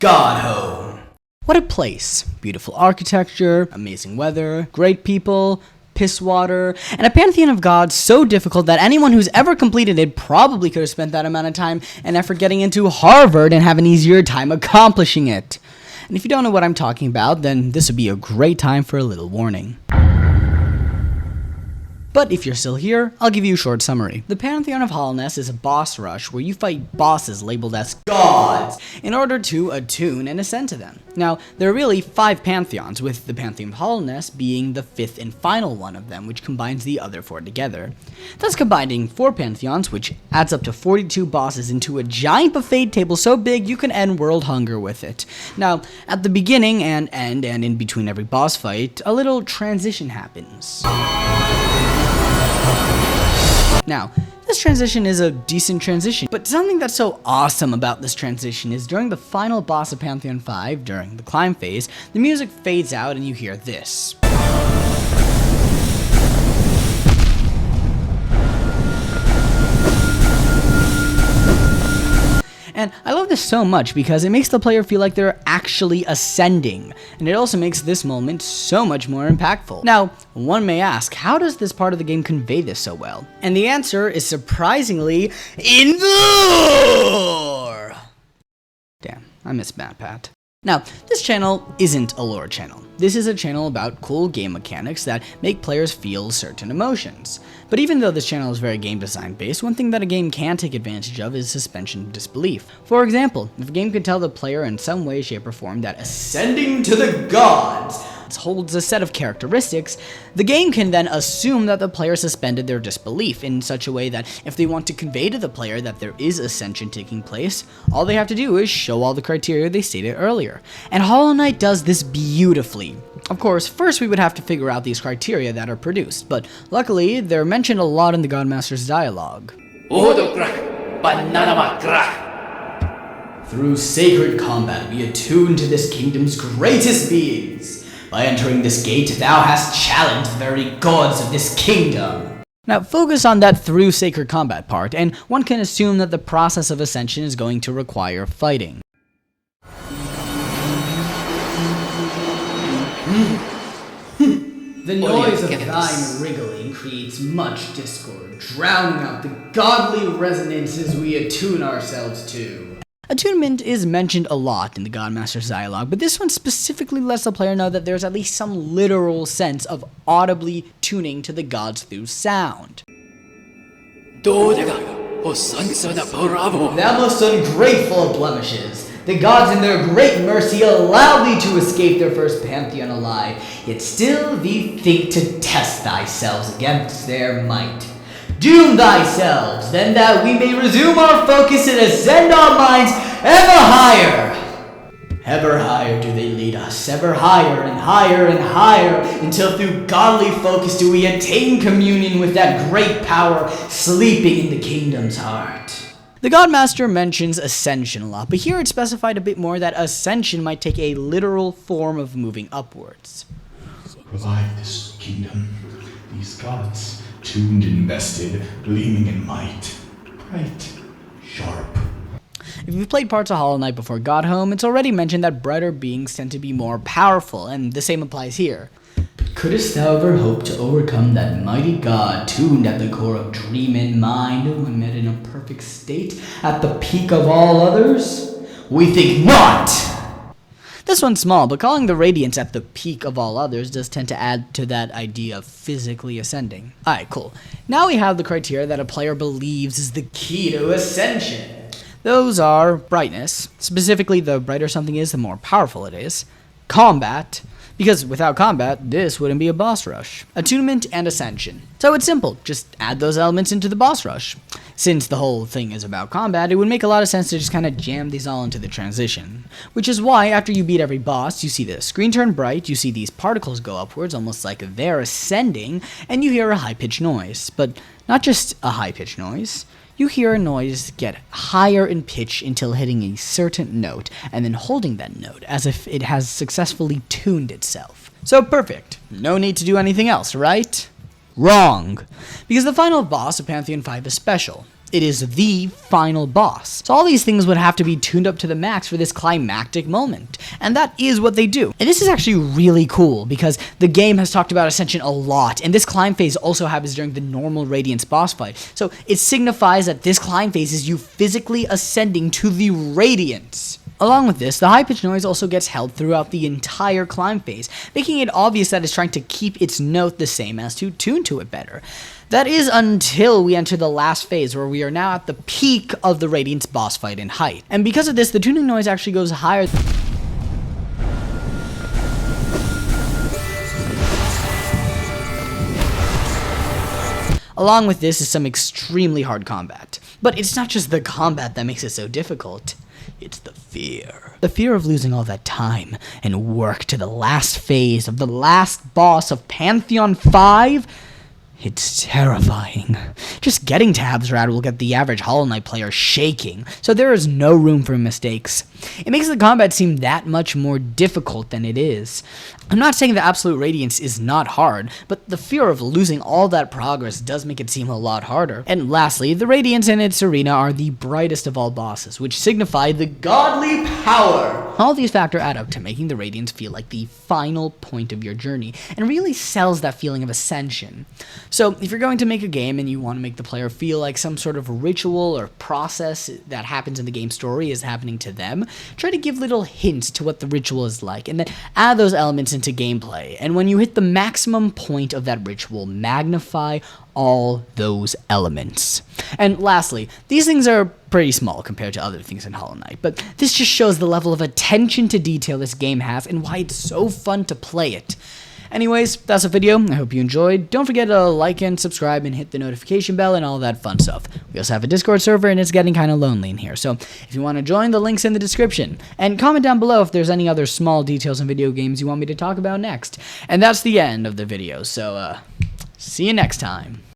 God Home. What a place. Beautiful architecture, amazing weather, great people, piss water, and a pantheon of gods so difficult that anyone who's ever completed it probably could have spent that amount of time and effort getting into Harvard and have an easier time accomplishing it. And if you don't know what I'm talking about, then this would be a great time for a little warning. But if you're still here, I'll give you a short summary. The Pantheon of Evidnece is a boss rush where you fight bosses labeled as gods in order to attune and ascend to them. Now, there are really 5 pantheons, with the Pantheon of Evidnece being the 5th and final one of them, which combines the other 4 together. Thus combining 4 pantheons, which adds up to 42 bosses, into a giant buffet table so big you can end world hunger with it. Now, at the beginning and end and in between every boss fight, a little transition happens. Now, this transition is a decent transition, but something that's so awesome about this transition is during the final boss of Pantheon 5, during the climb phase, the music fades out and you hear this. And I love this so much because it makes the player feel like they're actually ascending, and it also makes this moment so much more impactful. Now, one may ask, how does this part of the game convey this so well? And the answer is surprisingly in the lore! Damn, I miss MatPat. Now, this channel isn't a lore channel. This is a channel about cool game mechanics that make players feel certain emotions. But even though this channel is very game design based, one thing that a game can take advantage of is suspension of disbelief. For example, if a game could tell the player in some way, shape, or form that ascending to the gods holds a set of characteristics, the game can then assume that the player suspended their disbelief in such a way that if they want to convey to the player that there is ascension taking place, all they have to do is show all the criteria they stated earlier. And Hollow Knight does this beautifully. Of course, first we would have to figure out these criteria that are produced, but luckily they're mentioned a lot in the Godmaster's dialogue. Through sacred combat we attune to this kingdom's greatest beings. By entering this gate, thou hast challenged the very gods of this kingdom. Now, focus on that through sacred combat part, and one can assume that the process of ascension is going to require fighting. The noise of thine wriggling creates much discord, drowning out the godly resonances we attune ourselves to. Attunement is mentioned a lot in the Godmaster's dialogue, but this one specifically lets the player know that there's at least some literal sense of audibly tuning to the gods through sound. Thou most ungrateful of blemishes! The gods in their great mercy allowed thee to escape their first pantheon alive, yet still thee think to test thyself against their might. Doom thyself, then that we may resume our focus and ascend our minds ever higher. Ever higher do they lead us, ever higher and higher and higher, until through godly focus do we attain communion with that great power sleeping in the kingdom's heart. The Godmaster mentions ascension a lot, but here it's specified a bit more that ascension might take a literal form of moving upwards. Revive this kingdom, these gods. Tuned and vested, gleaming in might, bright, sharp. If you've played parts of Hollow Knight before God Home, it's already mentioned that brighter beings tend to be more powerful, and the same applies here. Couldst thou ever hope to overcome that mighty god tuned at the core of dream and mind when met in a perfect state at the peak of all others? We think not! This one's small, but calling the radiance at the peak of all others does tend to add to that idea of physically ascending. Alright, cool. Now we have the criteria that a player believes is the key to ascension. Those are brightness, specifically the brighter something is, the more powerful it is. Combat, because without combat, this wouldn't be a boss rush. Attunement and ascension. So it's simple, just add those elements into the boss rush. Since the whole thing is about combat, it would make a lot of sense to just kind of jam these all into the transition. Which is why, after you beat every boss, you see the screen turn bright, you see these particles go upwards, almost like they're ascending, and you hear a high-pitched noise. But not just a high-pitched noise. You hear a noise get higher in pitch until hitting a certain note, and then holding that note, as if it has successfully tuned itself. So perfect. No need to do anything else, right? Wrong. Because the final boss of Pantheon 5 is special. It is the final boss. So all these things would have to be tuned up to the max for this climactic moment. And that is what they do. And this is actually really cool because the game has talked about Ascension a lot, and this climb phase also happens during the normal Radiance boss fight. So it signifies that this climb phase is you physically ascending to the Radiance. Along with this, the high-pitched noise also gets held throughout the entire climb phase, making it obvious that it's trying to keep its note the same as to tune to it better. That is until we enter the last phase, where we are now at the peak of the Radiance boss fight in height. And because of this, the tuning noise actually goes higher. Along with this is some extremely hard combat. But it's not just the combat that makes it so difficult. It's the fear. The fear of losing all that time and work to the last phase of the last boss of Pantheon 5. It's terrifying. Just getting to Habsrad will get the average Hollow Knight player shaking, so there is no room for mistakes. It makes the combat seem that much more difficult than it is. I'm not saying that Absolute Radiance is not hard, but the fear of losing all that progress does make it seem a lot harder. And lastly, the Radiance and its arena are the brightest of all bosses, which signify the godly power. All these factors add up to making the Radiance feel like the final point of your journey, and really sells that feeling of ascension. So if you're going to make a game and you want to make the player feel like some sort of ritual or process that happens in the game story is happening to them, try to give little hints to what the ritual is like, and then add those elements into gameplay. And when you hit the maximum point of that ritual, magnify all those elements. And lastly, these things are pretty small compared to other things in Hollow Knight, but this just shows the level of attention to detail this game has and why it's so fun to play it. Anyways, that's the video. I hope you enjoyed. Don't forget to like and subscribe and hit the notification bell and all that fun stuff. We also have a Discord server and it's getting kind of lonely in here, so if you want to join, the link's in the description. And comment down below if there's any other small details in video games you want me to talk about next. And that's the end of the video, so see you next time.